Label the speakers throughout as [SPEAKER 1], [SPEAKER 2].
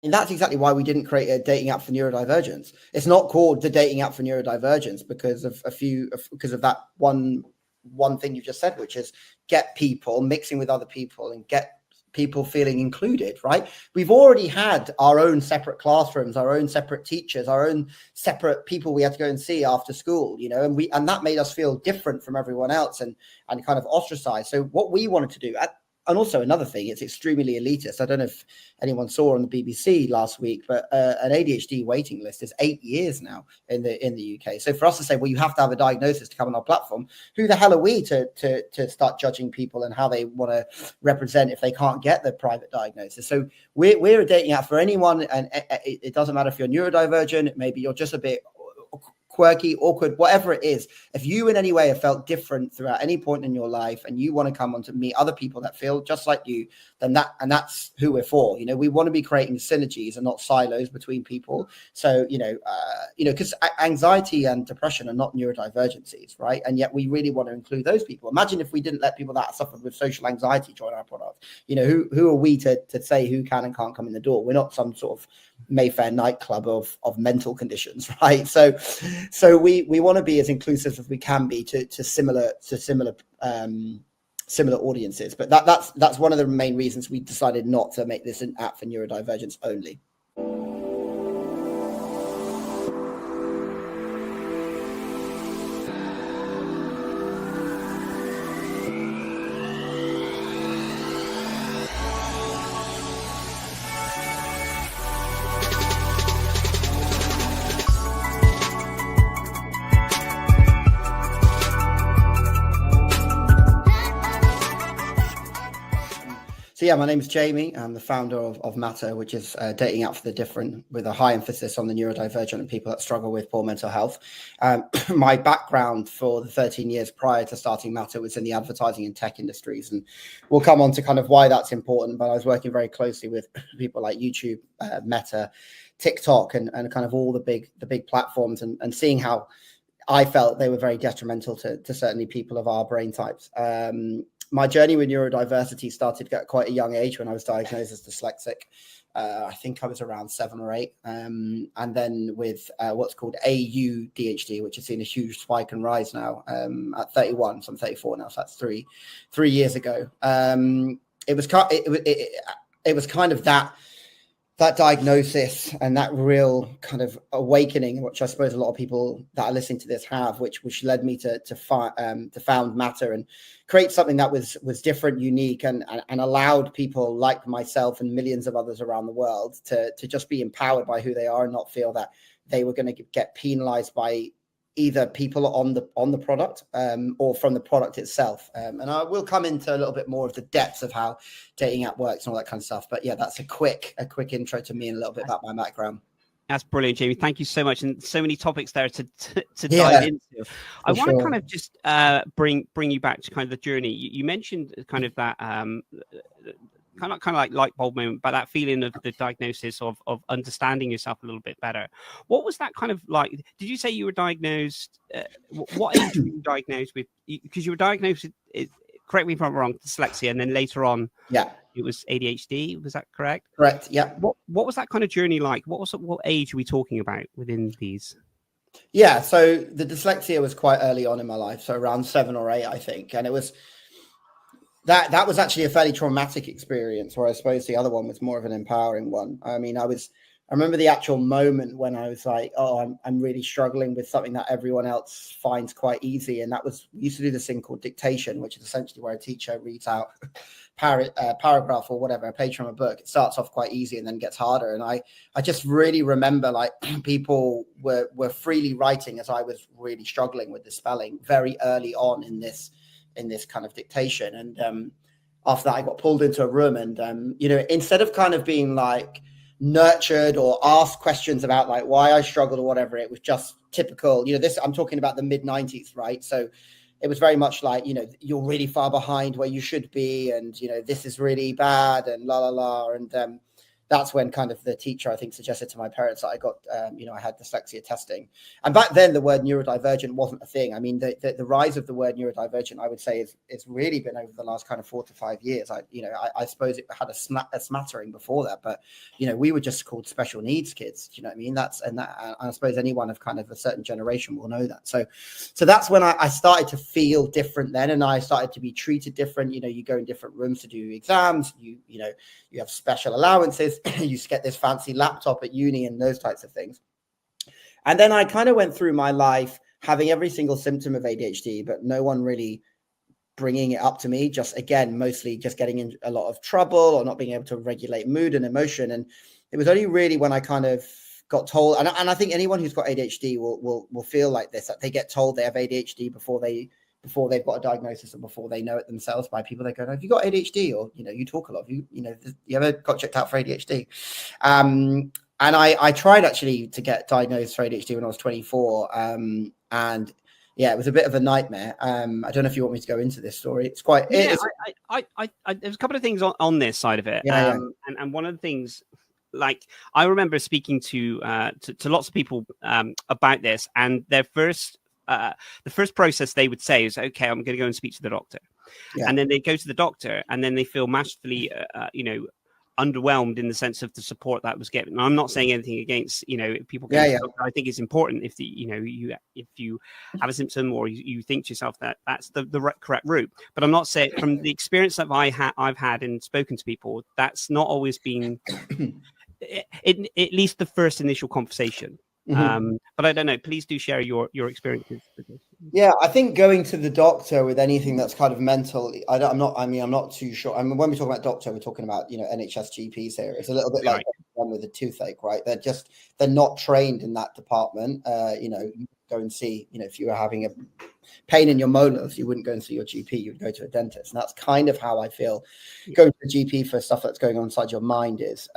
[SPEAKER 1] And that's exactly why we didn't create a dating app for neurodivergence. It's not called the dating app for neurodivergence because of that one thing you just said, which is get people mixing with other people and get people feeling included, right? We've already had our own separate classrooms, our own separate teachers, our own separate people we had to go and see after school, and that made us feel different from everyone else and kind of ostracized. So what we wanted to do, and also another thing, it's extremely elitist. I don't know if anyone saw on the BBC last week, but an ADHD waiting list is 8 years now in the UK. So for us to say, well, you have to have a diagnosis to come on our platform, who the hell are we to start judging people and how they want to represent if they can't get the private diagnosis? So we're a dating app for anyone, and it doesn't matter if you're neurodivergent, maybe you're just a bit quirky, awkward, whatever it is. If you in any way have felt different throughout any point in your life and you want to come on to meet other people that feel just like you, then that's who we're for. We want to be creating synergies and not silos between people. So, because anxiety and depression are not neurodivergencies, right? And yet we really want to include those people. Imagine if we didn't let people that suffered with social anxiety join our product. Who are we to say who can and can't come in the door? We're not some sort of Mayfair nightclub of mental conditions, right? So we want to be as inclusive as we can be to similar audiences. But that's one of the main reasons we decided not to make this an app for neurodivergence only. So yeah, my name is Jamie. I'm the founder of Mattr, which is a dating app for the different, with a high emphasis on the neurodivergent and people that struggle with poor mental health. My background for the 13 years prior to starting Mattr was in the advertising and tech industries, and we'll come on to kind of why that's important. But I was working very closely with people like YouTube, Mattr, TikTok, and kind of all the big platforms, and seeing how I felt they were very detrimental to certainly people of our brain types. My journey with neurodiversity started at quite a young age when I was diagnosed as dyslexic. I think I was around 7 or 8. And then with what's called AUDHD, which has seen a huge spike and rise now at 31. So I'm 34 now. So that's three years ago. It was kind of that diagnosis and that real kind of awakening, which I suppose a lot of people that are listening to this have, which led me to found Mattr and create something that was different, unique, and allowed people like myself and millions of others around the world to just be empowered by who they are and not feel that they were going to get penalized by either people on the product or from the product itself. And I will come into a little bit more of the depths of how dating app works and all that kind of stuff. But yeah, that's a quick intro to me and a little bit about my background.
[SPEAKER 2] That's brilliant, Jamie. Thank you so much, and so many topics there to dive into. I want to kind of just bring you back to kind of the journey. You mentioned kind of that kind of like light bulb moment, but that feeling of the diagnosis of understanding yourself a little bit better. What was that kind of like? Did you say you were diagnosed? What age were you diagnosed with? Because you were diagnosed with, correct me if I'm wrong, dyslexia, and then later on, it was ADHD. Was that correct?
[SPEAKER 1] Correct. Yeah.
[SPEAKER 2] What was that kind of journey like? What age are we talking about within these?
[SPEAKER 1] Yeah. So the dyslexia was quite early on in my life, so around 7 or 8, I think, and it was. That was actually a fairly traumatic experience, where I suppose the other one was more of an empowering one. I mean, I remember the actual moment when I was like, oh, I'm really struggling with something that everyone else finds quite easy. And that was, we used to do this thing called dictation, which is essentially where a teacher reads out paragraph or whatever, a page from a book. It starts off quite easy and then gets harder. And I just really remember like people were freely writing as I was really struggling with the spelling very early on in this kind of dictation. And after that, I got pulled into a room and, instead of kind of being like nurtured or asked questions about like why I struggled or whatever, it was just typical, I'm talking about the mid-90s, right? So it was very much like, you're really far behind where you should be. And, this is really bad and la, la, la. And that's when kind of the teacher, I think, suggested to my parents that I got, I had dyslexia testing. And back then the word neurodivergent wasn't a thing. I mean, the rise of the word neurodivergent, I would say, is really been over the last kind of 4 to 5 years. I suppose it had a smattering before that, but we were just called special needs kids. Do you know what I mean? I suppose anyone of kind of a certain generation will know that. So that's when I started to feel different then, and I started to be treated different. You go in different rooms to do exams. You have special allowances. You get this fancy laptop at uni and those types of things. And then I kind of went through my life having every single symptom of ADHD, but no one really bringing it up to me. Just again, mostly just getting in a lot of trouble or not being able to regulate mood and emotion. And it was only really when I kind of got told, and I think anyone who's got ADHD will feel like this, that they get told they have ADHD before they've got a diagnosis or before they know it themselves by people. They go, have you got ADHD? Or, you talk a lot. You ever got checked out for ADHD? And I tried actually to get diagnosed for ADHD when I was 24. And yeah, it was a bit of a nightmare. I don't know if you want me to go into this story. It's quite.
[SPEAKER 2] Yeah, there's a couple of things on this side of it.
[SPEAKER 1] Yeah.
[SPEAKER 2] And one of the things, like, I remember speaking to lots of people about this, and their the first process they would say is, okay, I'm going to go and speak to the doctor. Yeah. And then they go to the doctor, and then they feel massively, underwhelmed in the sense of the support that was given. And I'm not saying anything against, people. I think it's important if if you have a symptom or you think to yourself that that's the correct route. But I'm not saying, from the experience that I've had and spoken to people, that's not always been at least the first initial conversation. Mm-hmm. But I don't know. Please do share your experiences with this.
[SPEAKER 1] Yeah, I think going to the doctor with anything that's kind of mental, I'm not too sure. I mean, when we talk about doctor, we're talking about NHS GPs here. It's a little bit like one with a toothache, right? They're not trained in that department. You go and see, if you were having a pain in your molars, you wouldn't go and see your GP. You would go to a dentist, and that's kind of how I feel. Going to the GP for stuff that's going on inside your mind is.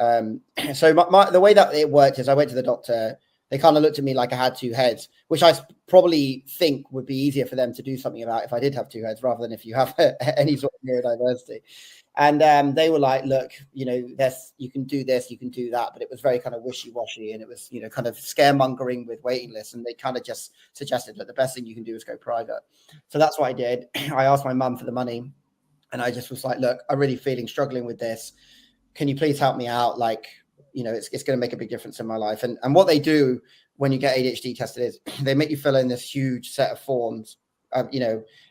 [SPEAKER 1] So the way that it worked is I went to the doctor. They kind of looked at me like I had two heads, which I probably think would be easier for them to do something about if I did have two heads, rather than if you have any sort of neurodiversity. And they were like, look, you can do this, you can do that. But it was very kind of wishy-washy, and it was, kind of scaremongering with waiting lists. And they kind of just suggested that the best thing you can do is go private. So that's what I did. I asked my mum for the money, and I just was like, look, I'm really struggling with this. Can you please help me out? Like, it's going to make a big difference in my life. And what they do when you get ADHD tested is they make you fill in this huge set of forms.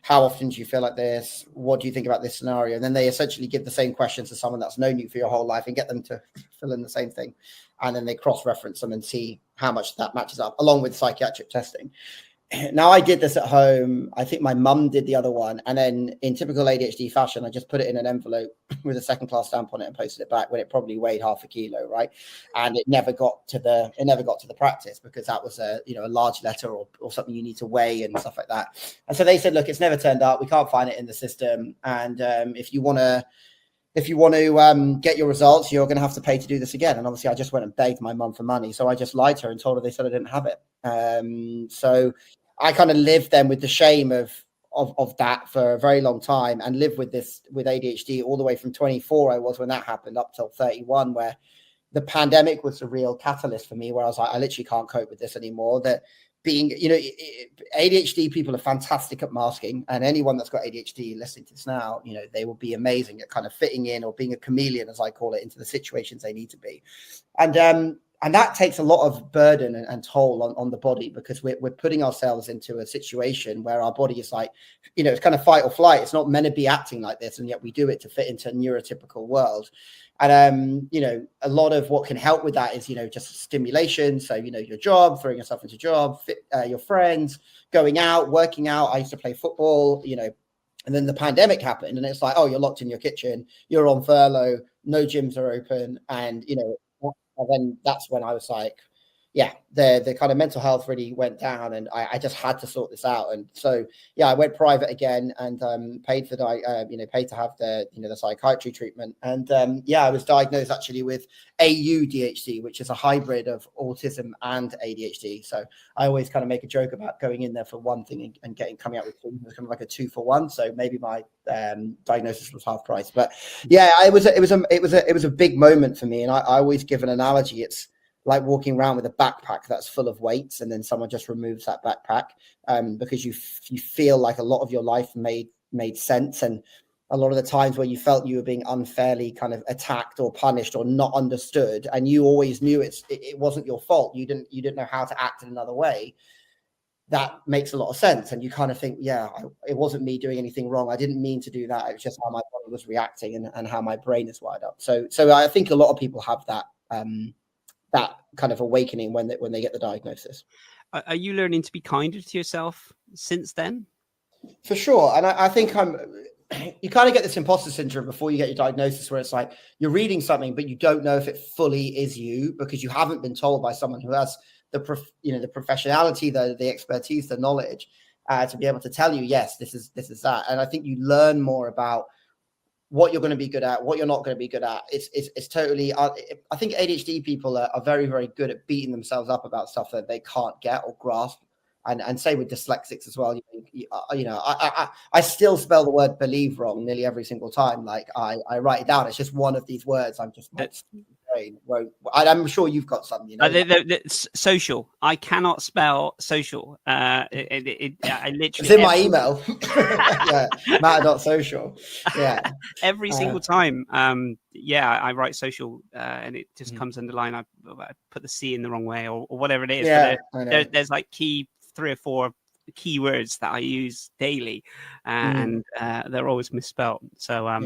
[SPEAKER 1] How often do you feel like this? What do you think about this scenario? And then they essentially give the same questions to someone that's known you for your whole life and get them to fill in the same thing. And then they cross-reference them and see how much that matches up, along with psychiatric testing. Now, I did this at home. I think my mum did the other one. And then in typical ADHD fashion, I just put it in an envelope with a second-class stamp on it and posted it back when it probably weighed half a kilo, right? And it never got to the practice, because that was a large letter or something you need to weigh and stuff like that. And so they said, look, it's never turned up. We can't find it in the system. And if you want to get your results, you're going to have to pay to do this again. And obviously I just went and begged my mum for money. So I just lied to her and told her they said I didn't have it. So I kind of lived then with the shame of that for a very long time, and lived with ADHD all the way from 24 I was when that happened up till 31, where the pandemic was the real catalyst for me, where I was like, I literally can't cope with this anymore. That being, ADHD people are fantastic at masking, and anyone that's got ADHD listening to this now, they will be amazing at kind of fitting in, or being a chameleon, as I call it, into the situations they need to be. And that takes a lot of burden and toll on the body, because we're putting ourselves into a situation where our body is like, it's kind of fight or flight. It's not meant to be acting like this, and yet we do it to fit into a neurotypical world. And, a lot of what can help with that is, just stimulation. So, your job, throwing yourself into job, your friends, going out, working out. I used to play football, and then the pandemic happened, and it's like, oh, you're locked in your kitchen, you're on furlough, no gyms are open. And, and then that's when I was like, yeah, the kind of mental health really went down, and I just had to sort this out. And so, yeah, I went private again and paid for paid to have the psychiatry treatment. And yeah, I was diagnosed actually with AUDHD, which is a hybrid of autism and ADHD. So I always kind of make a joke about going in there for one thing and coming out with two. It was kind of like a 2-for-1. So maybe my diagnosis was half price. But yeah, it was a big moment for me. And I always give an analogy. It's like walking around with a backpack that's full of weights, and then someone just removes that backpack, because you feel like a lot of your life made sense, and a lot of the times where you felt you were being unfairly kind of attacked or punished or not understood, and you always knew it wasn't your fault, you didn't know how to act in another way. That makes a lot of sense, and you kind of think, yeah, it wasn't me doing anything wrong. I didn't mean to do that. It was just how my body was reacting and how my brain is wired up. So I think a lot of people have that kind of awakening when they get the diagnosis.
[SPEAKER 2] Are you learning to be kinder to yourself since then?
[SPEAKER 1] For sure. And I think you kind of get this imposter syndrome before you get your diagnosis, where it's like you're reading something, but you don't know if it fully is you, because you haven't been told by someone who has the professionality, the expertise, the knowledge, to be able to tell you, yes, this is that. And I think you learn more about what you're going to be good at, what you're not going to be good at. It's totally, I think ADHD people are very, very good at beating themselves up about stuff that they can't get or grasp. And same with dyslexics as well. I still spell the word believe wrong nearly every single time. Like I write it down. It's just one of these words. I'm just I'm sure you've got some.
[SPEAKER 2] Social. I cannot spell social. I literally.
[SPEAKER 1] It's in my email. Yeah, Mattr.social. Yeah.
[SPEAKER 2] Every single time. I write social, and it just comes underlined. I put the C in the wrong way, or whatever it is.
[SPEAKER 1] Yeah,
[SPEAKER 2] there's like 3 or 4 keywords that I use daily, and they're always misspelled. So
[SPEAKER 1] I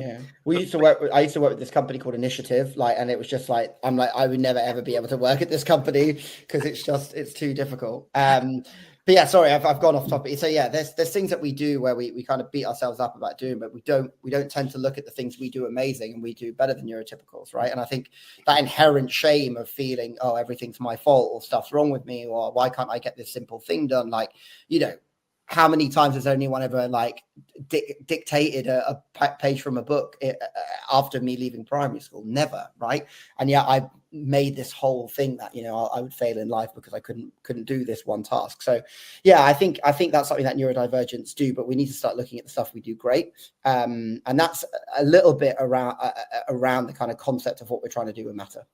[SPEAKER 1] used to work with this company called Initiative, and it was just like, I'm like, I would never ever be able to work at this company because it's too difficult. But yeah, sorry, I've gone off topic. So yeah, there's things that we do where we kind of beat ourselves up about doing, but we don't tend to look at the things we do amazing and we do better than neurotypicals, right? And I think that inherent shame of feeling, oh, everything's my fault, or stuff's wrong with me, or why can't I get this simple thing done? How many times has anyone ever dictated a page from a book after me leaving primary school? Never, right? And yeah, I made this whole thing that I would fail in life because I couldn't do this one task. So yeah, I think that's something that neurodivergents do, but we need to start looking at the stuff we do great, and that's a little bit around the kind of concept of what we're trying to do with Mattr.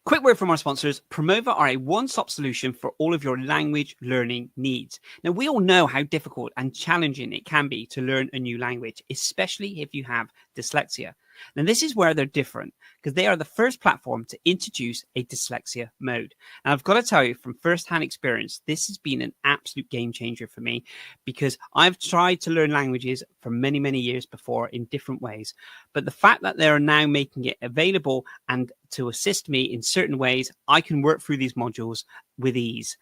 [SPEAKER 2] Quick word from our sponsors. Promova are a one-stop solution for all of your language learning needs. Now, we all know how difficult and challenging it can be to learn a new language, especially if you have dyslexia. Now, this is where they're different, because they are the first platform to introduce a dyslexia mode. And I've got to tell you from firsthand experience, this has been an absolute game changer for me, because I've tried to learn languages for many, many years before in different ways. But the fact that they are now making it available and to assist me in certain ways, I can work through these modules with ease.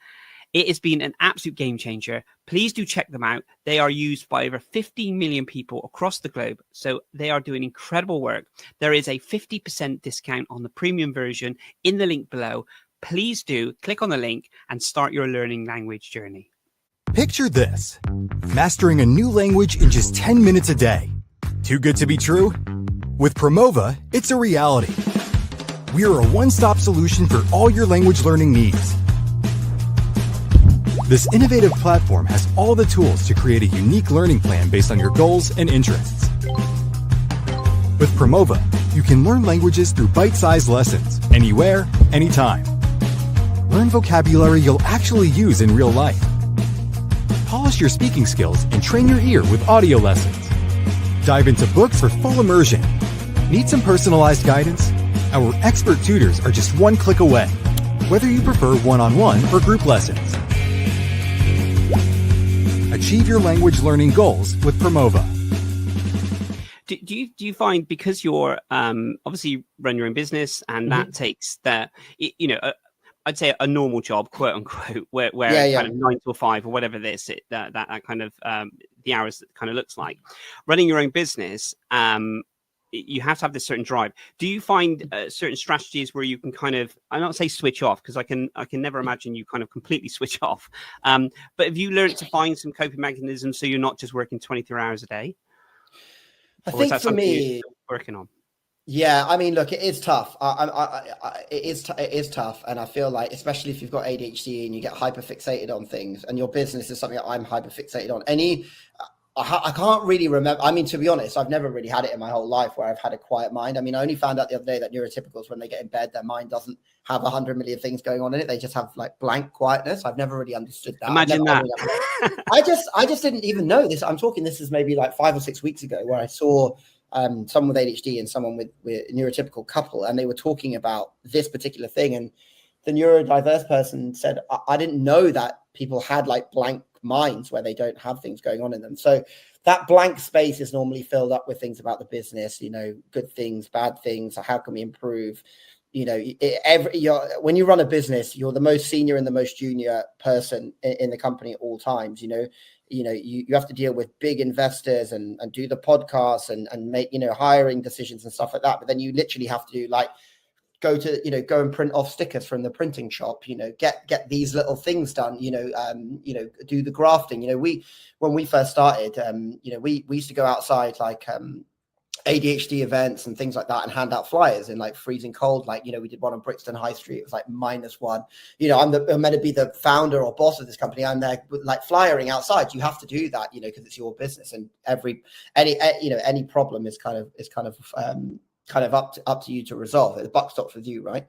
[SPEAKER 2] It has been an absolute game changer. Please do check them out. They are used by over 15 million people across the globe. So they are doing incredible work. There is a 50% discount on the premium version in the link below. Please do click on the link and start your learning language journey.
[SPEAKER 3] Picture this: mastering a new language in just 10 minutes a day. Too good to be true? With Promova, it's a reality. We are a one-stop solution for all your language learning needs. This innovative platform has all the tools to create a unique learning plan based on your goals and interests. With Promova, you can learn languages through bite-sized lessons, anywhere, anytime. Learn vocabulary you'll actually use in real life. Polish your speaking skills and train your ear with audio lessons. Dive into books for full immersion. Need some personalized guidance? Our expert tutors are just one click away, whether you prefer one-on-one or group lessons. Achieve your language learning goals with Promova.
[SPEAKER 2] Do you find, because you're obviously you run your own business, and that takes that, I'd say a normal job, quote unquote, where kind of 9 to 5 or whatever that kind of the hours kind of looks like. Running your own business, you have to have this certain drive. Do you find certain strategies where you can kind of, I don't say switch off, because I can never imagine you kind of completely switch off. But have you learned to find some coping mechanisms so you're not just working 23 hours a day?
[SPEAKER 1] I think for me,
[SPEAKER 2] you're still working on?
[SPEAKER 1] Yeah, I mean, look, it is tough. It is tough, and I feel like, especially if you've got ADHD and you get hyper fixated on things, and your business is something that I'm hyper fixated on. I can't really remember. I mean, to be honest, I've never really had it in my whole life where I've had a quiet mind. I mean, I only found out the other day that neurotypicals, when they get in bed, their mind doesn't have 100 million things going on in it. They just have like blank quietness. I've never really understood that.
[SPEAKER 2] Imagine that.
[SPEAKER 1] I just didn't even know this. I'm talking, this is maybe like 5 or 6 weeks ago, where I saw someone with ADHD and someone with a neurotypical couple, and they were talking about this particular thing. And the neurodiverse person said, I didn't know that people had like blank minds where they don't have things going on in them. So that blank space is normally filled up with things about the business, you know, good things, bad things, how can we improve? You know, when you run a business, you're the most senior and the most junior person in the company at all times. You have to deal with big investors and do the podcasts and make, you know, hiring decisions and stuff like that. But then you literally have to do like, go and print off stickers from the printing shop, you know, get these little things done, do the grafting. You know, when we first started, we used to go outside like ADHD events and things like that and hand out flyers in like freezing cold. Like, you know, we did one on Brixton High Street. It was like -1. You know, I'm meant to be the founder or boss of this company. I'm there like flyering outside. You have to do that, you know, because it's your business, and any problem is kind of up to you to resolve it. The buck stops with you, right?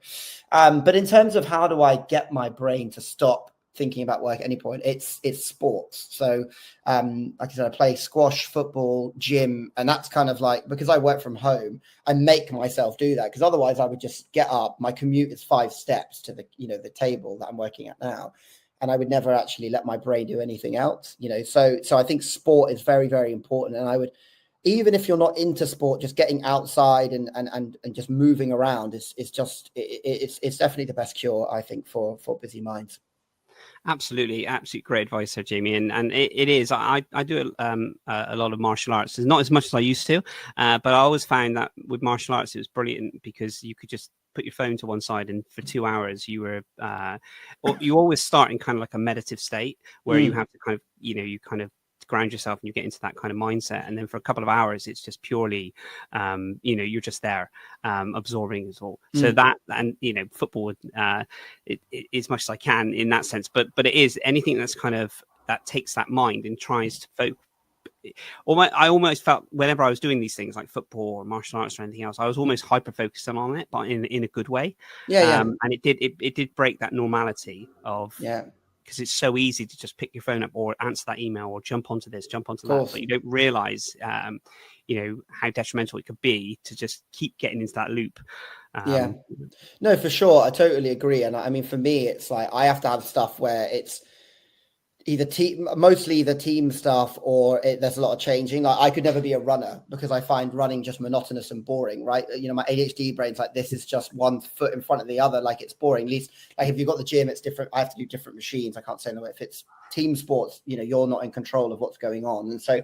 [SPEAKER 1] But in terms of how do I get my brain to stop thinking about work at any point, it's sports. So like I said, I play squash, football, gym, and that's kind of like, because I work from home, I make myself do that, because otherwise I would just get up. My commute is 5 steps to the table that I'm working at now, and I would never actually let my brain do anything else, you know. So I think sport is very, very important, and I would, even if you're not into sport, just getting outside and just moving around is it's definitely the best cure, I think, for busy minds.
[SPEAKER 2] Absolutely great advice there, Jamie. And it is. I do a lot of martial arts. It's not as much as I used to, but I always found that with martial arts, it was brilliant because you could just put your phone to one side, and for 2 hours you were you always start in kind of like a meditative state where you have to kind of, you kind of ground yourself and you get into that kind of mindset, and then for a couple of hours it's just purely you're just there absorbing it all. So that, and football as much as I can in that sense, but it is anything that's kind of that takes that mind and tries to focus. I almost felt whenever I was doing these things like football or martial arts or anything else, I was almost hyper focusing on it, but in a good way. And it did break that normality of because it's so easy to just pick your phone up or answer that email or jump onto this, jump onto that, but you don't realize, how detrimental it could be to just keep getting into that loop.
[SPEAKER 1] No, for sure. I totally agree. And I mean, for me, it's like, I have to have stuff where it's mostly the team stuff, or there's a lot of changing. Like, I could never be a runner because I find running just monotonous and boring, right? My ADHD brain's like, this is just one foot in front of the other. Like, it's boring. At least, like, if you've got the gym, it's different. I have to do different machines. I can't say no. If it's team sports, you're not in control of what's going on. And so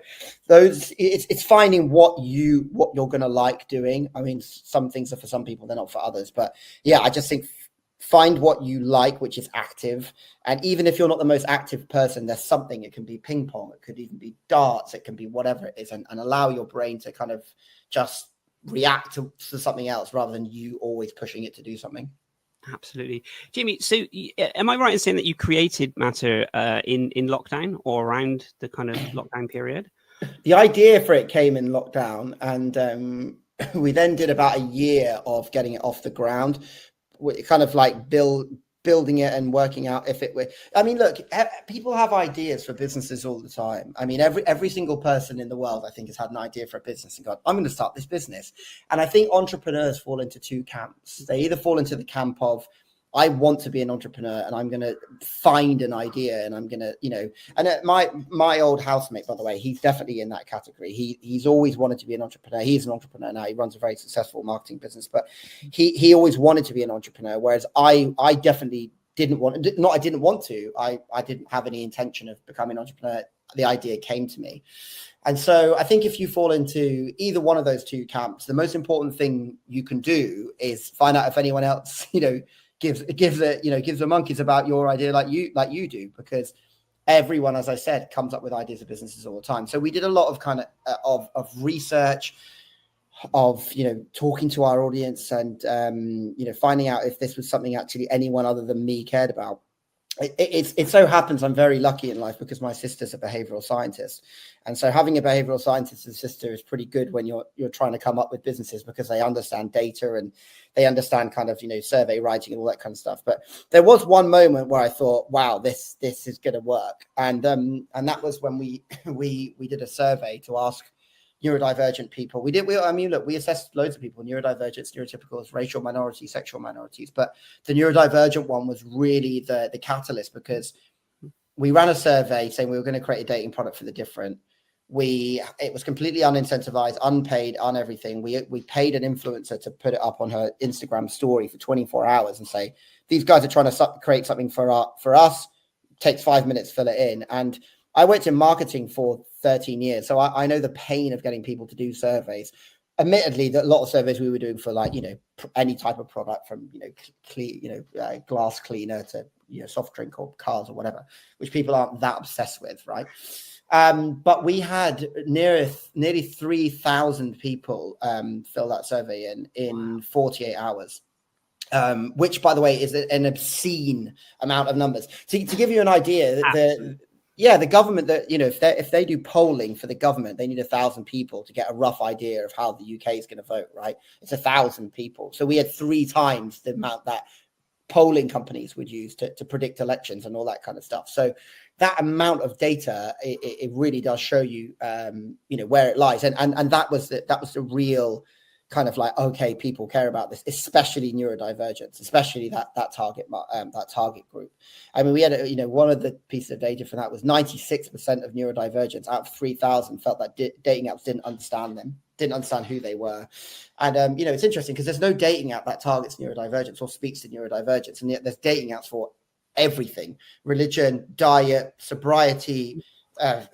[SPEAKER 1] it's finding what you're going to like doing. I mean, some things are for some people, they're not for others. But yeah, I just think find what you like, which is active. And even if you're not the most active person, there's something. It can be ping pong, it could even be darts, it can be whatever it is, and allow your brain to kind of just react to something else rather than you always pushing it to do something.
[SPEAKER 2] Absolutely. Jamie, so am I right in saying that you created Mattr in lockdown or around the kind of lockdown period?
[SPEAKER 1] The idea for it came in lockdown, and we then did about a year of getting it off the ground. We kind of like building it and working out if it were. I mean, look, people have ideas for businesses all the time. I mean, every single person in the world, I think, has had an idea for a business and gone, I'm going to start this business. And I think entrepreneurs fall into 2 camps. They either fall into the camp of, I want to be an entrepreneur and I'm going to find an idea and I'm going to, and my old housemate, by the way, he's definitely in that category. He's always wanted to be an entrepreneur. He's an entrepreneur now. He runs a very successful marketing business, but he always wanted to be an entrepreneur. Whereas I definitely didn't want to. I didn't have any intention of becoming an entrepreneur the idea came to me. And so I think if you fall into either one of those two camps, the most important thing you can do is find out if anyone else, gives the monkeys about your idea like you do, because everyone, as I said, comes up with ideas of businesses all the time. So we did a lot of kind of research, of talking to our audience and finding out if this was something actually anyone other than me cared about. It so happens I'm very lucky in life because my sister's a behavioral scientist, and so having a behavioral scientist as a sister is pretty good when you're trying to come up with businesses, because they understand data and they understand kind of survey writing and all that kind of stuff. But there was one moment where I thought, wow, this is going to work, and that was when we did a survey to ask neurodivergent people. We assessed loads of people: neurodivergents, neurotypicals, racial minorities, sexual minorities. But the neurodivergent one was really the catalyst, because we ran a survey saying we were going to create a dating product for the different. It was completely unincentivized, unpaid, on everything. We paid an influencer to put it up on her Instagram story for 24 hours and say, these guys are trying to create something for us. It takes 5 minutes, fill it in. And I worked in marketing for 13 years, so I know the pain of getting people to do surveys. Admittedly, that a lot of surveys we were doing for any type of product, from glass cleaner to soft drink or cars or whatever, which people aren't that obsessed with, right? But we had nearly 3,000 people fill that survey in 48 hours. Which, by the way, is an obscene amount of numbers. To give you an idea, the government, that if they do polling for the government, they need 1,000 people to get a rough idea of how the UK is going to vote, right? It's 1,000 people. So we had 3 times the amount that polling companies would use to predict elections and all that kind of stuff. So that amount of data, it really does show you, where it lies. And that was the real kind of like, okay, people care about this, especially neurodivergence, especially that target group. I mean, we had one of the pieces of data for that was 96% of neurodivergents out of 3,000 felt that dating apps didn't understand who they were. And it's interesting because there's no dating app that targets neurodivergence or speaks to neurodivergence, and yet there's dating apps for everything: religion, diet, sobriety,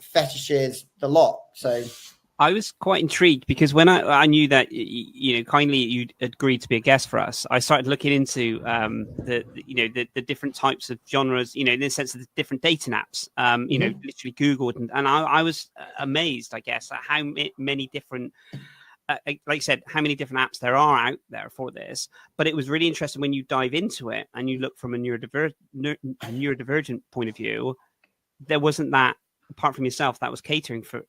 [SPEAKER 1] fetishes, the lot. So
[SPEAKER 2] I was quite intrigued because when I knew that kindly you'd agreed to be a guest for us, I started looking into the different types of genres, in the sense of the different dating apps. Literally Googled, and I was amazed, I guess, at how many different, like I said, how many different apps there are out there for this. But it was really interesting when you dive into it and you look from a neurodivergent point of view. There wasn't that, apart from yourself, that was catering for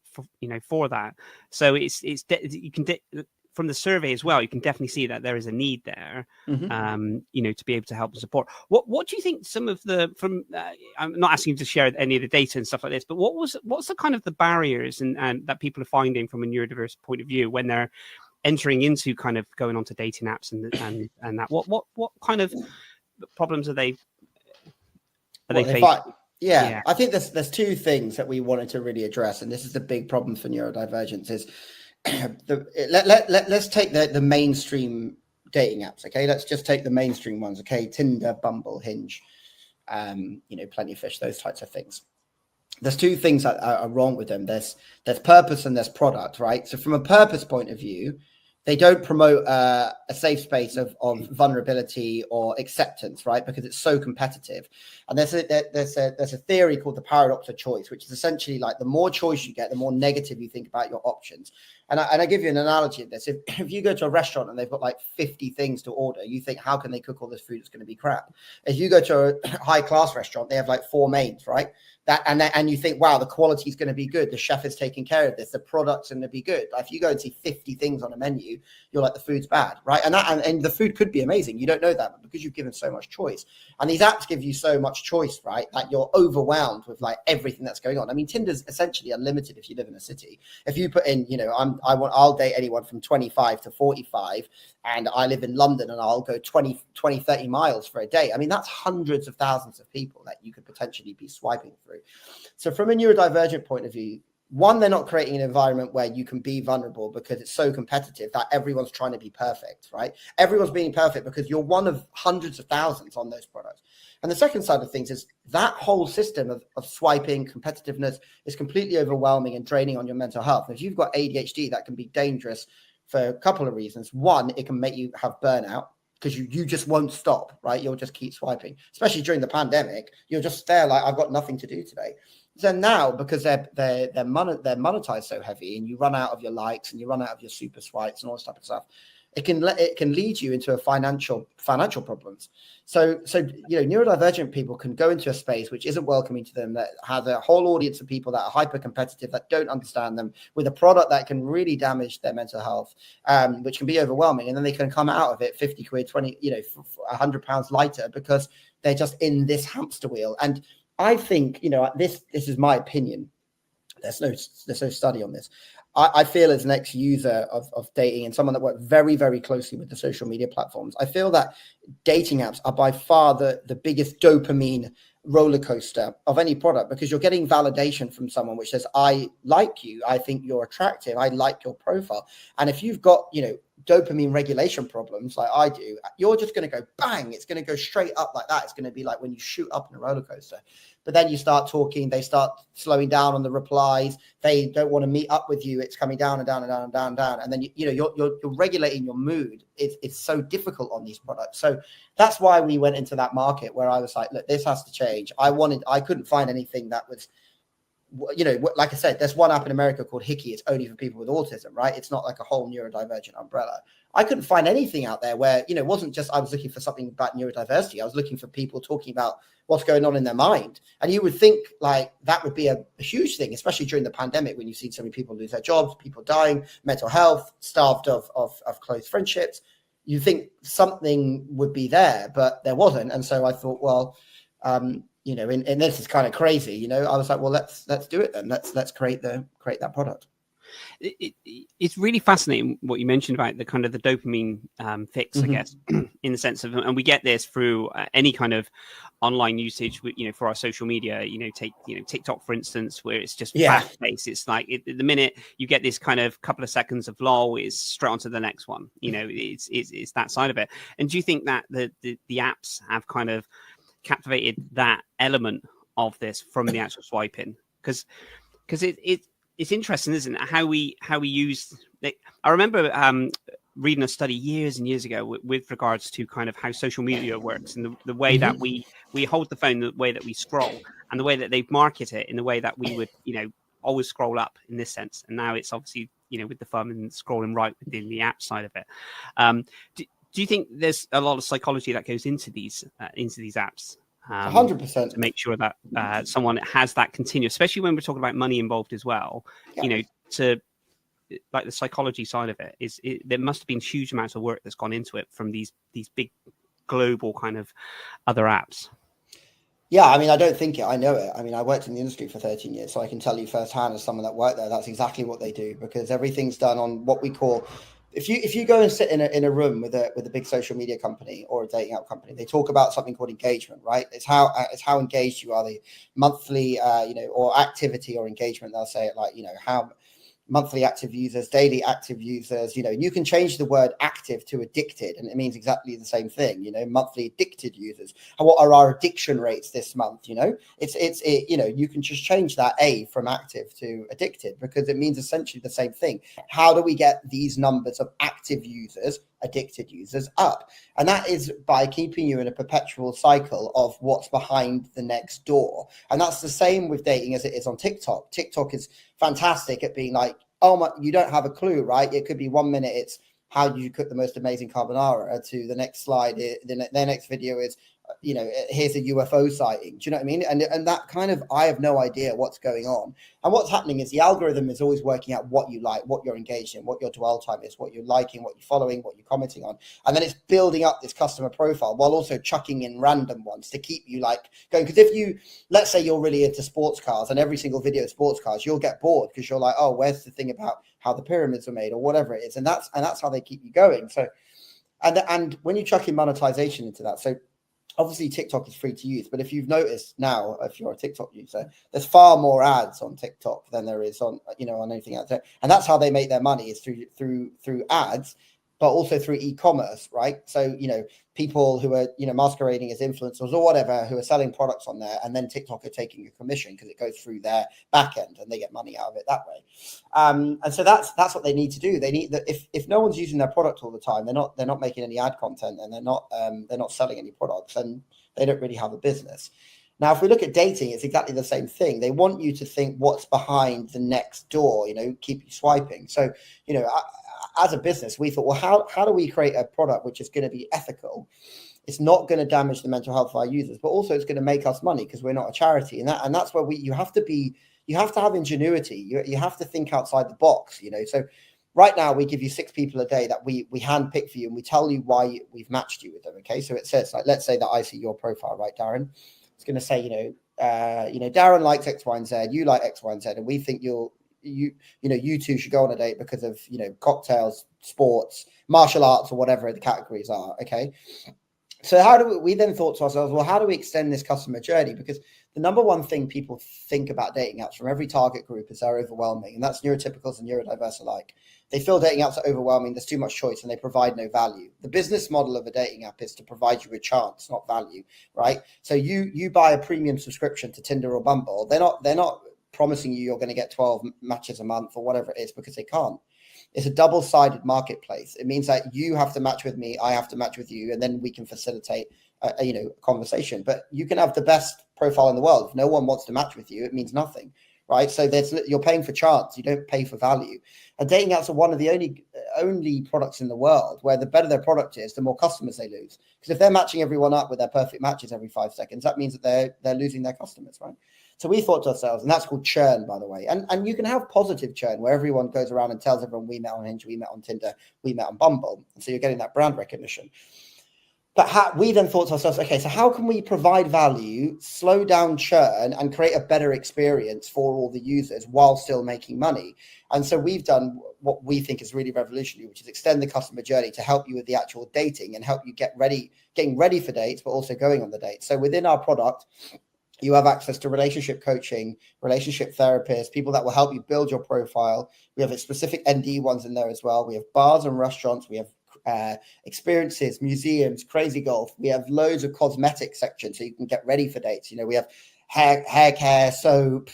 [SPEAKER 2] that. So you can from the survey as well, you can definitely see that there is a need there, to be able to help and support. What do you think some of I'm not asking you to share any of the data and stuff like this, but what's the kind of the barriers and that people are finding from a neurodiverse point of view when they're entering into kind of going onto dating apps and that? What kind of problems are they facing?
[SPEAKER 1] Yeah, I think there's 2 things that we wanted to really address, and this is the big problem for neurodivergence. Is let's take the mainstream dating apps. Okay, let's just take the mainstream ones. Okay, Tinder, Bumble, Hinge, Plenty of Fish, those types of things. There's 2 things that are wrong with them. There's purpose and there's product, right? So from a purpose point of view, they don't promote a safe space of vulnerability or acceptance, right? Because it's so competitive. And there's a theory called the paradox of choice, which is essentially like the more choice you get, the more negative you think about your options. And I give you an analogy of this. If you go to a restaurant and they've got like 50 things to order, you think, how can they cook all this food? It's going to be crap. If you go to a high class restaurant, they have like 4 mains, right? And you think, wow, the quality is going to be good. The chef is taking care of this. The product's going to be good. If you go and see 50 things on a menu, you're like, the food's bad, right? And the food could be amazing. You don't know that, but because you've given so much choice, and these apps give you so much choice, right, that you're overwhelmed with like everything that's going on. I mean, Tinder's essentially unlimited if you live in a city. If you put in, I'll date anyone from 25 to 45, and I live in London, and I'll go 20, 30 miles for a day. I mean, that's hundreds of thousands of people that you could potentially be swiping through. So from a neurodivergent point of view, one, they're not creating an environment where you can be vulnerable because it's so competitive that everyone's trying to be perfect, right? Everyone's being perfect because you're one of hundreds of thousands on those products. And the second side of things is that whole system of swiping, competitiveness is completely overwhelming and draining on your mental health. If you've got ADHD, that can be dangerous for a couple of reasons. One, it can make you have burnout because you just won't stop, right? You'll just keep swiping, especially during the pandemic. You're just there like, I've got nothing to do today. So now, because they're monetized so heavy, and you run out of your likes and you run out of your super swipes and all this type of stuff, it can lead you into a financial problems. So neurodivergent people can go into a space which isn't welcoming to them, that has a whole audience of people that are hyper competitive, that don't understand them, with a product that can really damage their mental health, which can be overwhelming, and then they can come out of it 50 quid, 20, £100 lighter, because they're just in this hamster wheel. And I think, this is my opinion. There's no study on this. I feel, as an ex-user of dating and someone that worked very, very closely with the social media platforms, I feel that dating apps are by far the biggest dopamine roller coaster of any product, because you're getting validation from someone which says, I like you, I think you're attractive, I like your profile. And if you've got, dopamine regulation problems like I do, you're just going to go bang, it's going to go straight up like that. It's going to be like when you shoot up in a roller coaster. But then you start talking, they start slowing down on the replies, they don't want to meet up with you, it's coming down and down and down and down and down. And then you're regulating your mood. It's so difficult on these products. So that's why we went into that market, where I was like, look, this has to change. I couldn't find anything that was, like I said, there's one app in America called Hickey. It's only for people with autism, right? It's not like a whole neurodivergent umbrella. I couldn't find anything out there where, it wasn't just I was looking for something about neurodiversity. I was looking for people talking about what's going on in their mind. And you would think like that would be a huge thing, especially during the pandemic, when you've seen so many people lose their jobs, people dying, mental health, starved of close friendships. You think something would be there, but there wasn't. And so I thought, well, and this is kind of crazy, I was like, well, let's do it then. Let's create that product.
[SPEAKER 2] It's really fascinating what you mentioned about the kind of the dopamine fix, I guess, in the sense of, and we get this through any kind of online usage, for our social media, take TikTok, for instance, where it's just fast paced. It's like the minute you get this kind of couple of seconds of lull, it's straight on to the next one. It's that side of it. And do you think that the apps have kind of captivated that element of this from the actual swiping? Because it's interesting, isn't it, how we use it? I remember reading a study years and years ago with regards to kind of how social media works, and the way that we hold the phone, the way that we scroll, and the way that they market it in the way that we would always scroll up in this sense. And now it's obviously with the thumb and scrolling right within the app side of it. Do you think there's a lot of psychology that goes into these apps?
[SPEAKER 1] 100%, to
[SPEAKER 2] make sure that someone has that continuous, especially when we're talking about money involved as well. To like the psychology side of it there must have been huge amounts of work that's gone into it from these big global kind of other apps.
[SPEAKER 1] Yeah, I mean, I don't think it. I know it. I mean, I worked in the industry for 13 years, so I can tell you firsthand, as someone that worked there, that's exactly what they do, because everything's done on what we call. If you go and sit in a room with a big social media company or a dating app company, they talk about something called engagement, right? It's how engaged you are, the monthly, or activity or engagement. They'll say it like, how monthly active users, daily active users, you can change the word active to addicted, and it means exactly the same thing, monthly addicted users. And what are our addiction rates this month? You can just change that A from active to addicted, because it means essentially the same thing. How do we get these numbers of active users, addicted users up? And that is by keeping you in a perpetual cycle of what's behind the next door. And that's the same with dating as it is on TikTok. TikTok is fantastic at being like, oh my, you don't have a clue, right? It could be 1 minute it's how do you cook the most amazing carbonara, to the next slide, the next video is here's a UFO sighting. Do you know what I mean? And that kind of, I have no idea what's going on. And what's happening is the algorithm is always working out what you like, what you're engaged in, what your dwell time is, what you're liking, what you're following, what you're commenting on. And then it's building up this customer profile while also chucking in random ones to keep you like going. Because if let's say you're really into sports cars, and every single video of sports cars, you'll get bored, because you're like, oh, where's the thing about how the pyramids are made, or whatever it is. And that's how they keep you going. So, and when you chuck in monetization into that, so obviously TikTok is free to use, but if you've noticed now, if you're a TikTok user, there's far more ads on TikTok than there is on, on anything else. And that's how they make their money, is through ads, but also through e-commerce, right? So, people who are, masquerading as influencers or whatever, who are selling products on there, and then TikTok are taking a commission because it goes through their back end and they get money out of it that way. And so that's what they need to do. They need that. If no one's using their product all the time, they're not making any ad content, and they're not selling any products, and they don't really have a business. Now, if we look at dating, it's exactly the same thing. They want you to think what's behind the next door, keep you swiping. So, as a business, we thought, well, how do we create a product which is going to be ethical? It's not going to damage the mental health of our users, but also it's going to make us money because we're not a charity. And that's where you have to have ingenuity. You have to think outside the box, So right now we give you 6 people a day that we handpick for you, and we tell you why we've matched you with them. Okay. So it says, like, let's say that I see your profile, right, Darren? It's going to say, Darren likes X, Y, and Z. You like X, Y, and Z, and we think you two should go on a date because of, cocktails, sports, martial arts, or whatever the categories are. Okay. So how do we then thought to ourselves, well, how do we extend this customer journey? Because the number one thing people think about dating apps from every target group is they're overwhelming. And that's neurotypicals and neurodiverse alike. They feel dating apps are overwhelming. There's too much choice and they provide no value. The business model of a dating app is to provide you with chance, not value, right? So you buy a premium subscription to Tinder or Bumble. They're not promising you're going to get 12 matches a month or whatever it is, because they can't. It's a double-sided marketplace. It means that you have to match with me, I have to match with you, and then we can facilitate a conversation. But you can have the best profile in the world. If no one wants to match with you, it means nothing, right? So you're paying for chance. You don't pay for value. And dating apps are one of the only products in the world where the better their product is, the more customers they lose. Because if they're matching everyone up with their perfect matches every 5 seconds, that means that they're losing their customers, right? So we thought to ourselves, and that's called churn, by the way. And you can have positive churn where everyone goes around and tells everyone we met on Hinge, we met on Tinder, we met on Bumble. And so you're getting that brand recognition. But we then thought to ourselves, okay, so how can we provide value, slow down churn, and create a better experience for all the users while still making money? And so we've done what we think is really revolutionary, which is extend the customer journey to help you with the actual dating and help you getting ready for dates, but also going on the dates. So within our product, you have access to relationship coaching, relationship therapists, people that will help you build your profile. We have specific ND ones in there as well. We have bars and restaurants. We have experiences, museums, crazy golf. We have loads of cosmetic sections so you can get ready for dates. We have hair care, soap,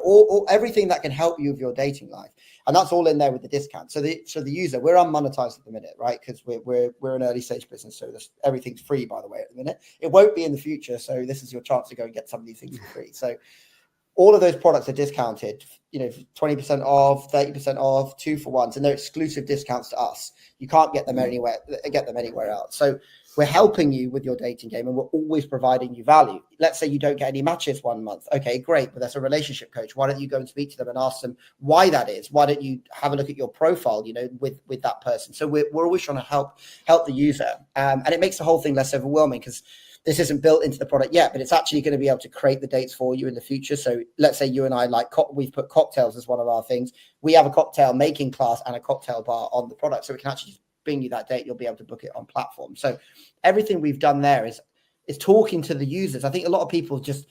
[SPEAKER 1] all everything that can help you with your dating life. And that's all in there with the discount. So the user, we're unmonetized at the minute, right? Because we're an early stage business. So everything's free, by the way, at the minute. It won't be in the future. So this is your chance to go and get some of these things for free. So all of those products are discounted, 20% off, 30% off, 2 for 1s, and they're exclusive discounts to us. You can't get them anywhere else. So we're helping you with your dating game, and we're always providing you value. Let's say you don't get any matches 1 month. Okay, great. But that's a relationship coach. Why don't you go and speak to them and ask them why that is? Why don't you have a look at your profile, with that person? So we're always trying to help the user. And it makes the whole thing less overwhelming because this isn't built into the product yet, but it's actually going to be able to create the dates for you in the future. So let's say you and I we've put cocktails as one of our things. We have a cocktail making class and a cocktail bar on the product. So we can actually bring you that date. You'll be able to book it on platform. So everything we've done there is talking to the users. I think a lot of people just,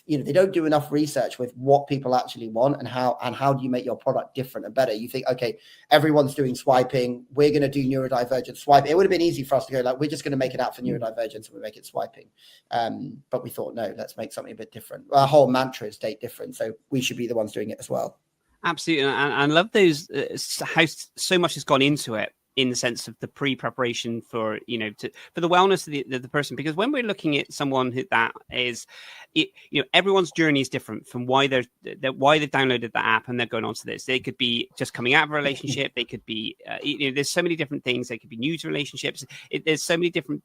[SPEAKER 1] they don't do enough research with what people actually want and how do you make your product different and better. You think, okay, everyone's doing swiping. We're going to do neurodivergent swiping. It would have been easy for us to go we're just going to make it out for neurodivergence and we make it swiping. But we thought, no, let's make something a bit different. Our whole mantra is date different. So we should be the ones doing it as well.
[SPEAKER 2] Absolutely. And I love those, how so much has gone into it, in the sense of the pre-preparation for, for the wellness of the person. Because when we're looking at someone that is, everyone's journey is different from why they've downloaded the app and they're going on to this. They could be just coming out of a relationship. They could be, there's so many different things. They could be new to relationships. There's so many different,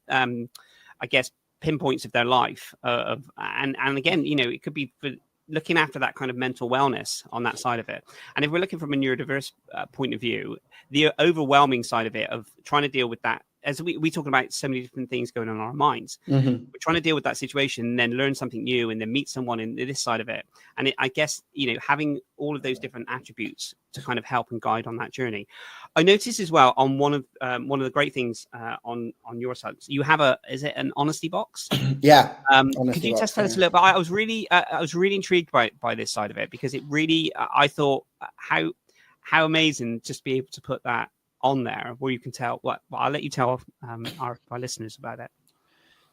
[SPEAKER 2] pinpoints of their life. And again, it could be for looking after that kind of mental wellness on that side of it. And if we're looking from a neurodiverse point of view, the overwhelming side of it, of trying to deal with that as we talk about so many different things going on in our minds,
[SPEAKER 1] Mm-hmm.
[SPEAKER 2] we're trying to deal with that situation and then learn something new and then meet someone in this side of it. And I guess, having all of those different attributes to kind of help and guide on that journey. I noticed as well on one of the great things on your side, you have is it an honesty box?
[SPEAKER 1] Yeah.
[SPEAKER 2] Could you tell us a little bit? I was really intrigued by this side of it, because it really, I thought how amazing just be able to put that on there where you can tell what. Well, I'll let you tell our listeners about it.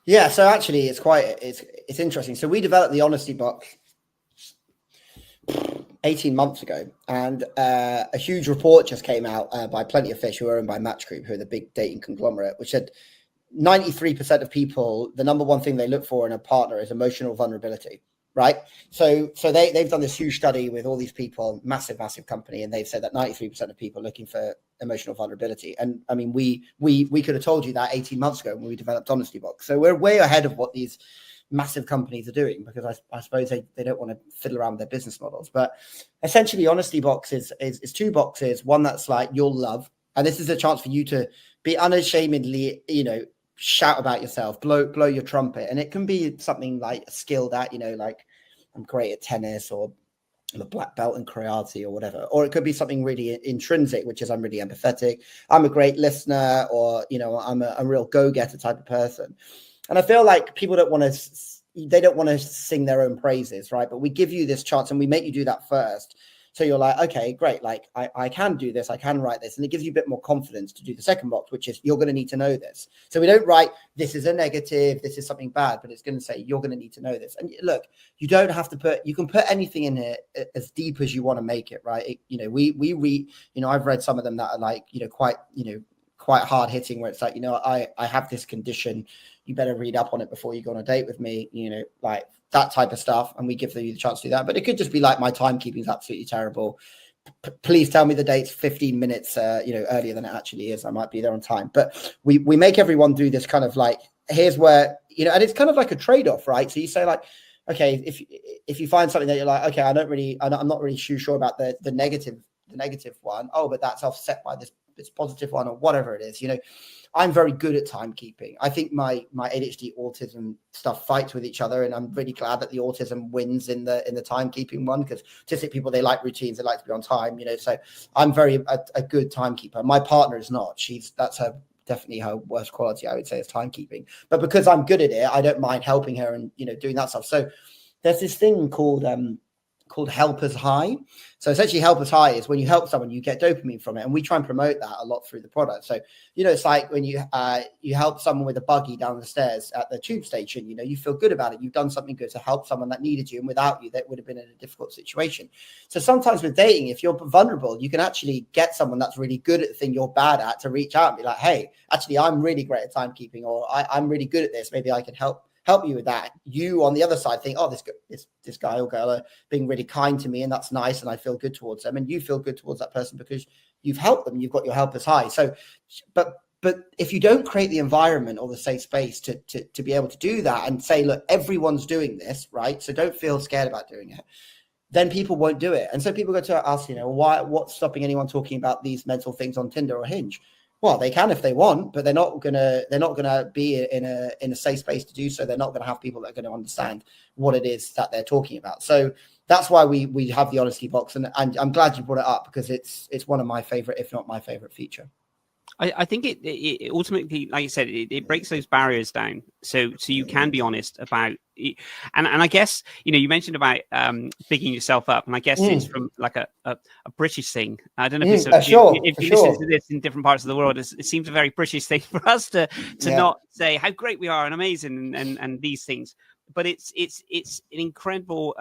[SPEAKER 1] Yeah, so actually it's interesting. So we developed the honesty box 18 months ago, and a huge report just came out by Plenty of Fish, who are owned by Mattr Group, who are the big dating conglomerate, which said 93% of people, the number one thing they look for in a partner is emotional vulnerability. Right. So they've done this huge study with all these people, massive company, and they've said that 93% of people are looking for emotional vulnerability. And I mean, we could have told you that 18 months ago when we developed Honesty Box. So we're way ahead of what these massive companies are doing, because I suppose they don't want to fiddle around with their business models. But essentially, Honesty Box is two boxes. One that's like you'll love, and this is a chance for you to be unashamedly, shout about yourself, blow your trumpet. And it can be something like a skill that, like I'm great at tennis, or I'm a black belt in karate, or whatever. Or it could be something really intrinsic, which is I'm really empathetic, I'm a great listener, or, I'm a real go-getter type of person. And I feel like people don't want to sing their own praises, right? But we give you this chance and we make you do that first. So you're like, okay, great. Like I can do this. I can write this. And it gives you a bit more confidence to do the second box, which is you're going to need to know this. So we don't write, this is a negative, this is something bad, but it's going to say, you're going to need to know this. And look, you don't have to you can put anything in here as deep as you want to make it, right? We read, I've read some of them that are like, quite hard hitting, where it's like, I have this condition, you better read up on it before you go on a date with me, like that type of stuff. And we give you the chance to do that. But it could just be like, my timekeeping is absolutely terrible. Please tell me the date's 15 minutes, earlier than it actually is. I might be there on time. But we make everyone do this kind of like, here's where, and it's kind of like a trade-off, right? So you say like, okay, if you find something that you're like, okay, I'm not really sure about the negative one. Oh, but that's offset by this positive one, or whatever it is. I'm very good at timekeeping. I think my ADHD autism stuff fights with each other, and I'm really glad that the autism wins in the timekeeping one, because autistic people, they like routines, they like to be on time, so I'm very a good timekeeper. My partner is not. That's definitely her worst quality, I would say, is timekeeping. But because I'm good at it, I don't mind helping her and doing that stuff. So there's this thing called helpers high. So essentially, helpers high is when you help someone, you get dopamine from it, and we try and promote that a lot through the product. So it's like when you help someone with a buggy down the stairs at the tube station, you feel good about it. You've done something good to help someone that needed you, and without you, that would have been in a difficult situation. So sometimes with dating, if you're vulnerable, you can actually get someone that's really good at the thing you're bad at to reach out and be like, hey, actually, I'm really great at timekeeping, or I'm really good at this. Maybe I can help you with that. You on the other side think, oh, this guy or girl are being really kind to me, and that's nice, and I feel good towards them, and you feel good towards that person because you've helped them. You've got your helpers high. So, but if you don't create the environment or the safe space to be able to do that and say, look, everyone's doing this, right? So don't feel scared about doing it. Then people won't do it. And so people go to us, what's stopping anyone talking about these mental things on Tinder or Hinge? Well, they can if they want, but they're not gonna be in a safe space to do so. They're not gonna have people that are going to understand what it is that they're talking about. So that's why we have the honesty box, and I'm glad you brought it up, because it's one of my favorite, if not my favorite feature.
[SPEAKER 2] I think it ultimately, like you said, it breaks those barriers down, so you can be honest about it. And I guess you mentioned about bigging yourself up, and I guess it's from like a British thing. I don't know if it's if you listen to this in different parts of the world, it seems a very British thing for us to not say how great we are and amazing and these things. But it's an incredible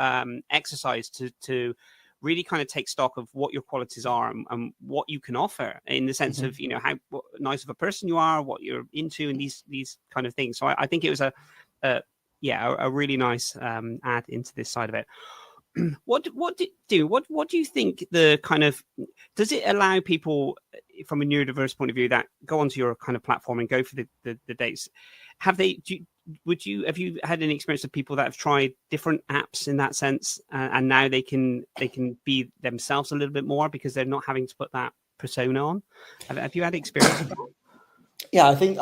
[SPEAKER 2] exercise to really kind of take stock of what your qualities are and what you can offer, in the sense of how nice of a person you are, what you're into, and these kind of things. So I think it was a really nice add into this side of it. What do you think the kind of, does it allow people from a neurodiverse point of view that go onto your kind of platform and go for the dates? Have you had any experience of people that have tried different apps in that sense, and now they can be themselves a little bit more because they're not having to put that persona on? Have you had experience of that?
[SPEAKER 1] Yeah, I think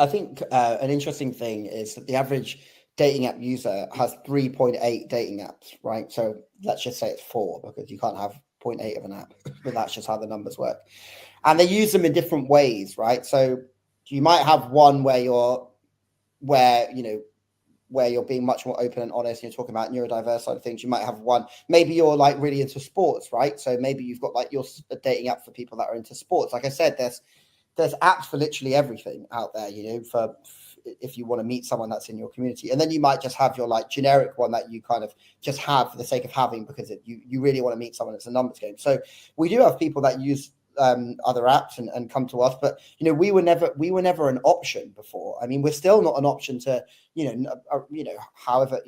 [SPEAKER 1] an interesting thing is that the average dating app user has 3.8 dating apps, right? So let's just say it's 4 because you can't have 0.8 of an app, but that's just how the numbers work. And they use them in different ways, right? So you might have one where you're being much more open and honest, and you're talking about neurodiverse side of things. You might have one, maybe you're like really into sports, right? So maybe you've got like your dating app for people that are into sports. Like I said, there's apps for literally everything out there, for if you want to meet someone that's in your community. And then you might just have your like generic one that you kind of just have for the sake of having, because you really want to meet someone. It's a numbers game. So we do have people that use other apps and come to us, but we were never an option before. I mean, we're still not an option to however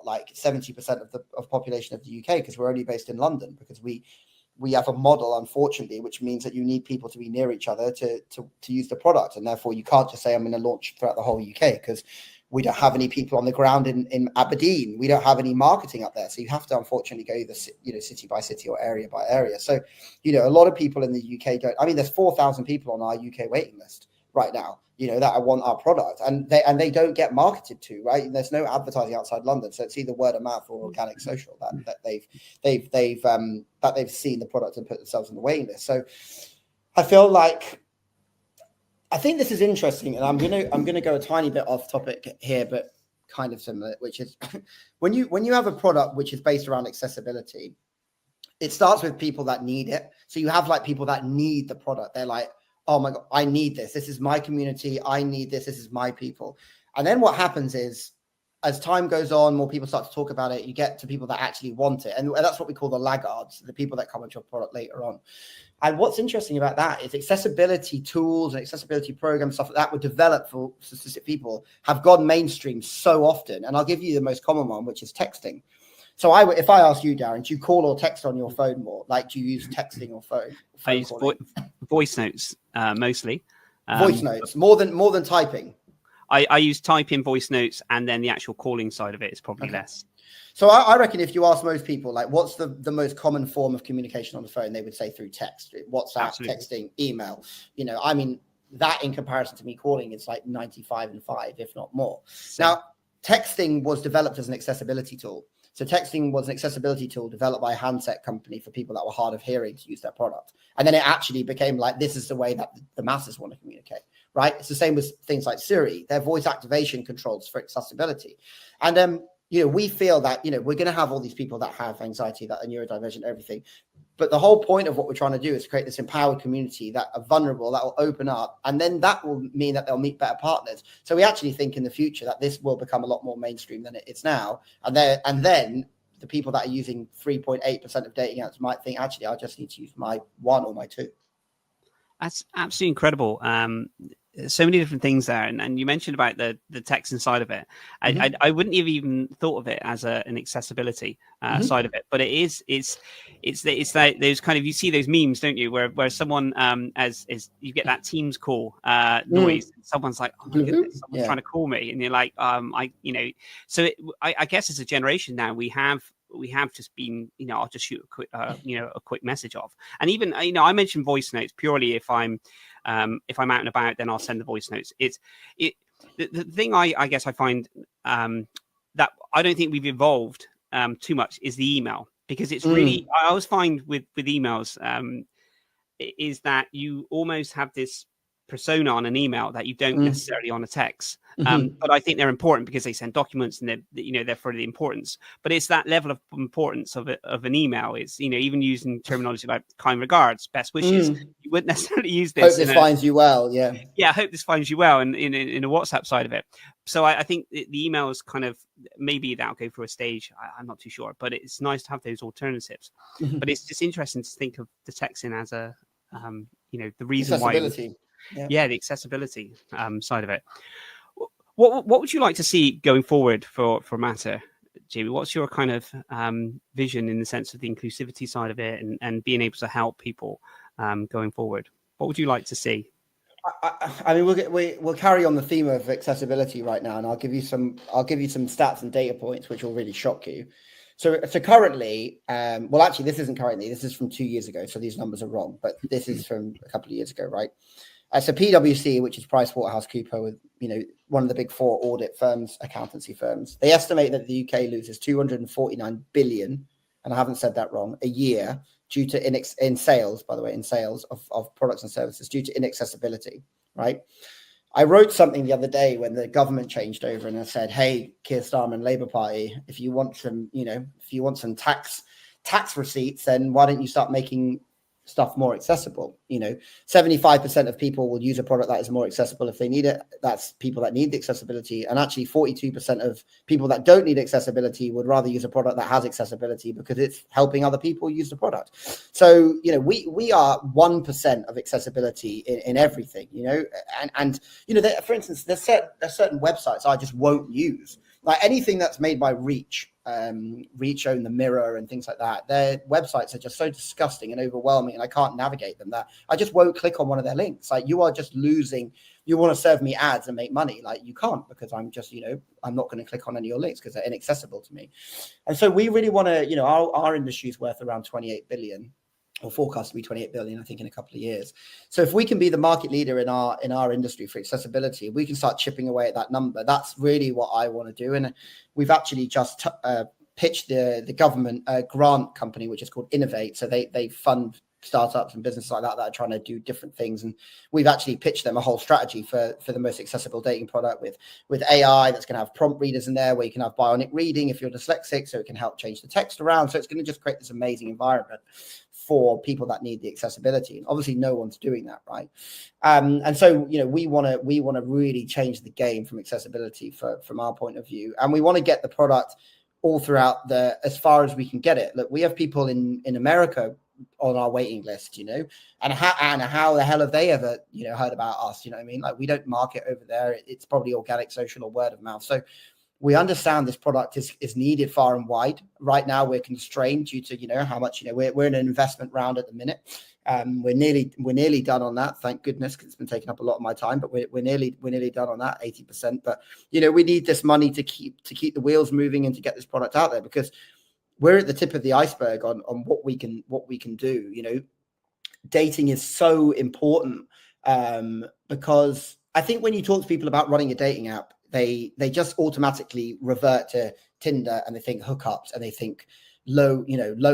[SPEAKER 1] like 70% of the population of the UK, because we're only based in London, because we have a model, unfortunately, which means that you need people to be near each other to use the product, and therefore you can't just say I'm going to launch throughout the whole UK, because we don't have any people on the ground in Aberdeen. We don't have any marketing up there. So you have to, unfortunately, go either, city by city or area by area. So, a lot of people in the UK don't. I mean, there's 4,000 people on our UK waiting list right now, that want our product, and they don't get marketed to, right? And there's no advertising outside London. So it's either word of mouth or organic social that they've seen the product and put themselves on the waiting list. So I feel like, I think this is interesting, and I'm gonna go a tiny bit off topic here, but kind of similar, which is when you have a product which is based around accessibility, it starts with people that need it. So you have like people that need the product. They're like, oh my God, I need this. This is my community. I need this. This is my people. And then what happens is, as time goes on, more people start to talk about it. You get to people that actually want it. And that's what we call the laggards, the people that come into a product later on. And what's interesting about that is accessibility tools and accessibility programs, stuff like that were developed for specific people, have gone mainstream so often. And I'll give you the most common one, which is texting. So if I ask you, Darren, do you call or text on your phone more? Like, do you use texting or phone
[SPEAKER 2] I use voice notes mostly.
[SPEAKER 1] Voice notes more than typing.
[SPEAKER 2] I use typing, voice notes, and then the actual calling side of it is probably less.
[SPEAKER 1] So I reckon if you ask most people, like, what's the most common form of communication on the phone, they would say through text, WhatsApp, Absolutely. Texting, email. I mean, that in comparison to me calling is like 95 and 5, if not more. Same. Now, texting was developed as an accessibility tool. So texting was an accessibility tool developed by a handset company for people that were hard of hearing to use their product. And then it actually became like, this is the way that the masses want to communicate, right? It's the same with things like Siri, their voice activation controls for accessibility. And, we feel that, we're going to have all these people that have anxiety, that are neurodivergent, everything. But the whole point of what we're trying to do is create this empowered community that are vulnerable, that will open up, and then that will mean that they'll meet better partners. So we actually think in the future that this will become a lot more mainstream than it is now. And then the people that are using 3.8% of dating apps might think, actually, I just need to use my 1 or my 2.
[SPEAKER 2] That's absolutely incredible. So many different things there, and you mentioned about the text inside of it. I wouldn't have even thought of it as an accessibility side of it, but it's like those kind of, you see those memes, don't you, where someone as you get that Teams call noise, someone's like, oh my goodness, someone's trying to call me, and you're like, so I guess as a generation now we have just been, I'll just shoot a quick message off. And even, I mentioned voice notes purely if I'm out and about, then I'll send the voice notes. The thing I guess I find that I don't think we've evolved too much is the email, because it's really, I always find with emails is that you almost have this persona on an email that you don't necessarily on a text. But I think they're important because they send documents and they're for the importance. But it's that level of importance of an email. It's, even using terminology like kind regards, best wishes. You wouldn't necessarily use this.
[SPEAKER 1] Hope this finds you well. Yeah.
[SPEAKER 2] Yeah. Hope this finds you well. And in a WhatsApp side of it. So I think the email is kind of, maybe that'll go through a stage. I'm not too sure, but it's nice to have those alternatives. But it's just interesting to think of the texting as a, the reason why. Yeah, the accessibility side of it. What would you like to see going forward for Mattr, Jamie? What's your kind of vision in the sense of the inclusivity side of it and being able to help people going forward? What would you like to see?
[SPEAKER 1] I mean, we'll carry on the theme of accessibility right now, and I'll give you some stats and data points which will really shock you. So currently, actually, this isn't currently. This is from 2 years ago, so these numbers are wrong. But this is from a couple of years ago, right? So PwC, which is PricewaterhouseCoopers, with one of the big 4 audit firms, accountancy firms, they estimate that the UK loses 249 billion, and I haven't said that wrong, a year due to in sales, by the way, in sales of products and services due to inaccessibility, right? I wrote something the other day when the government changed over, and I said, hey, Keir Starmer, Labour Party, if you want some tax receipts, then why don't you start making stuff more accessible? 75% of people will use a product that is more accessible if they need it. That's people that need the accessibility. And actually 42% of people that don't need accessibility would rather use a product that has accessibility because it's helping other people use the product. So, we are 1% of accessibility in everything, and for instance, there's certain websites I just won't use. Like anything that's made by Reach own the Mirror and things like that. Their websites are just so disgusting and overwhelming, and I can't navigate them that I just won't click on one of their links. Like, you are just losing. You want to serve me ads and make money, like you can't, because I'm just, I'm not going to click on any of your links because they're inaccessible to me. And so we really want to, our industry is worth around 28 billion. Or forecast to be 28 billion, I think, in a couple of years. So if we can be the market leader in our industry for accessibility, we can start chipping away at that number. That's really what I want to do. And we've actually just pitched the government grant company, which is called Innovate. So they fund startups and businesses like that are trying to do different things, and we've actually pitched them a whole strategy for the most accessible dating product with AI that's going to have prompt readers in there where you can have bionic reading if you're dyslexic, so it can help change the text around. So it's going to just create this amazing environment for people that need the accessibility, and obviously no one's doing that, right? And so we want to really change the game from accessibility from our point of view, and we want to get the product all throughout as far as we can get it. Look, we have people in America on our waiting list, and how the hell have they ever heard about us? I mean, like, we don't market over there. It's probably organic, social, or word of mouth. So we understand this product is needed far and wide. Right now we're constrained due to how much we're in an investment round at the minute. We're nearly done on that, thank goodness, because it's been taking up a lot of my time, but we're nearly done on that, 80%. But we need this money to keep the wheels moving and to get this product out there, because we're at the tip of the iceberg on what we can do. Dating is so important, because I think when you talk to people about running a dating app, they just automatically revert to Tinder, and they think hookups, and they think low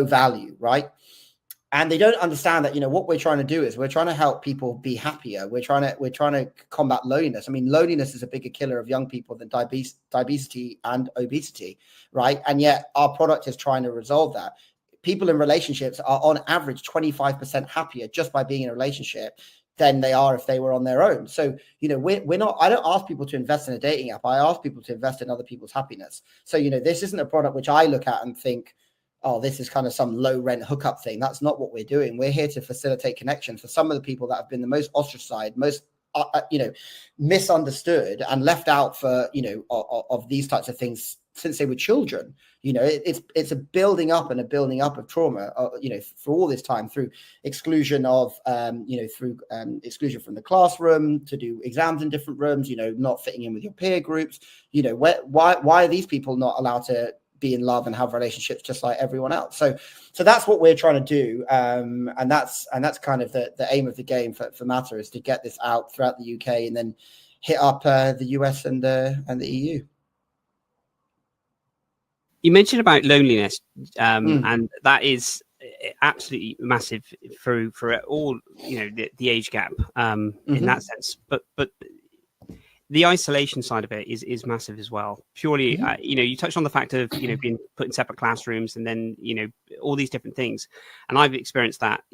[SPEAKER 1] value, right? And they don't understand that what we're trying to do is we're trying to help people be happier. We're trying to combat loneliness. I mean, loneliness is a bigger killer of young people than diabetes and obesity, right? And yet our product is trying to resolve that. People in relationships are on average 25% happier just by being in a relationship than they are if they were on their own. So, we're not, I don't ask people to invest in a dating app. I ask people to invest in other people's happiness. So, this isn't a product which I look at and think, oh, this is kind of some low rent hookup thing. That's not what we're doing. We're here to facilitate connection for some of the people that have been the most ostracized, most, misunderstood and left out for, of these types of things since they were children. It's a building up of trauma, for all this time, through exclusion exclusion from the classroom, to do exams in different rooms, not fitting in with your peer groups. Why are these people not allowed to be in love and have relationships just like everyone else? So that's what we're trying to do, and that's kind of the aim of the game for Mattr, is to get this out throughout the UK and then hit up the US and the EU.
[SPEAKER 2] You mentioned about loneliness, and that is absolutely massive for all the age gap in that sense. But the isolation side of it is massive as well. Purely, you touched on the fact of being put in separate classrooms, and then all these different things, and I've experienced that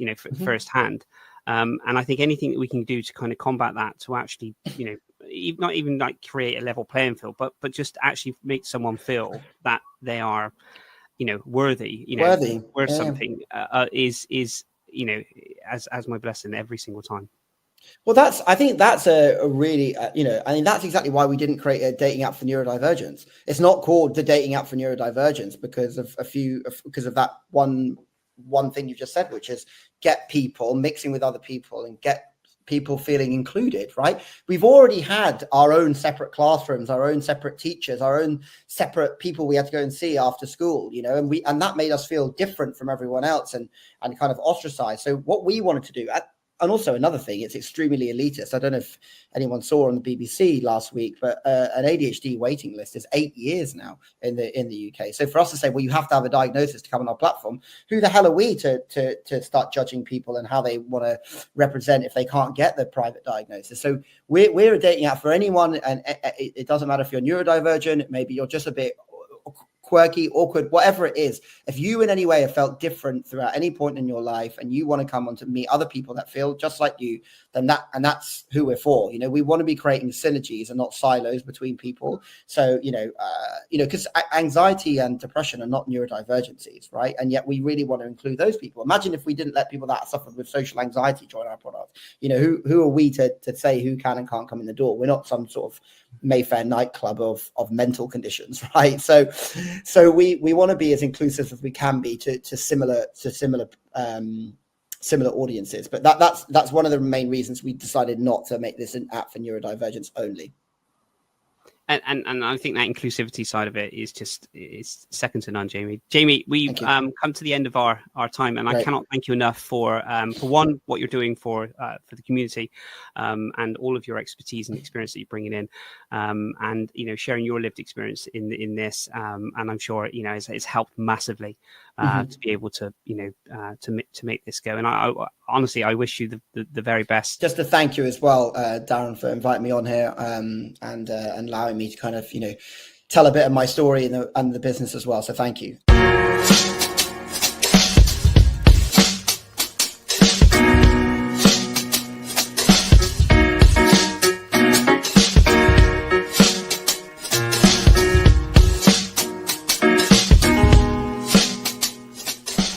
[SPEAKER 2] firsthand. And I think anything that we can do to kind of combat that, to actually not even like create a level playing field, but just actually make someone feel that they are worthy, worth something, is as my blessing every single time.
[SPEAKER 1] Well, I think that's a really, that's exactly why we didn't create a dating app for neurodivergence. It's not called the dating app for neurodivergence because of that one thing you just said, which is get people mixing with other people and get people feeling included, right? We've already had our own separate classrooms, our own separate teachers, our own separate people we had to go and see after school, and that made us feel different from everyone else and kind of ostracized. So what we wanted to do, also another thing, it's extremely elitist. I don't know if anyone saw on the BBC last week, but an ADHD waiting list is 8 years now in the UK. So for us to say, well, you have to have a diagnosis to come on our platform, who the hell are we to start judging people and how they want to represent if they can't get the private diagnosis? So we're a dating app for anyone, and it doesn't matter if you're neurodivergent, maybe you're just a bit quirky, awkward, whatever it is. If you in any way have felt different throughout any point in your life and you want to come on to meet other people that feel just like you, then that's who we're for. You know, we want to be creating synergies and not silos between people. So, because anxiety and depression are not neurodivergencies, right? And yet we really want to include those people. Imagine if we didn't let people that suffer with social anxiety join our product. You know, who are we to say who can and can't come in the door? We're not some sort of Mayfair nightclub of mental conditions, right? So we want to be as inclusive as we can be to similar audiences. But that's one of the main reasons we decided not to make this an app for neurodivergence only.
[SPEAKER 2] And I think that inclusivity side of it is second to none, Jamie. Jamie, we've come to the end of our time, and I cannot thank you enough for one, what you're doing for the community, and all of your expertise and experience that you're bringing in, and sharing your lived experience in this, and I'm sure it's helped massively to be able to to make this go. And I honestly wish you the very best.
[SPEAKER 1] Just to thank you as well, Darren, for inviting me on here, and allowing me to kind of tell a bit of my story and the business as well. So thank you.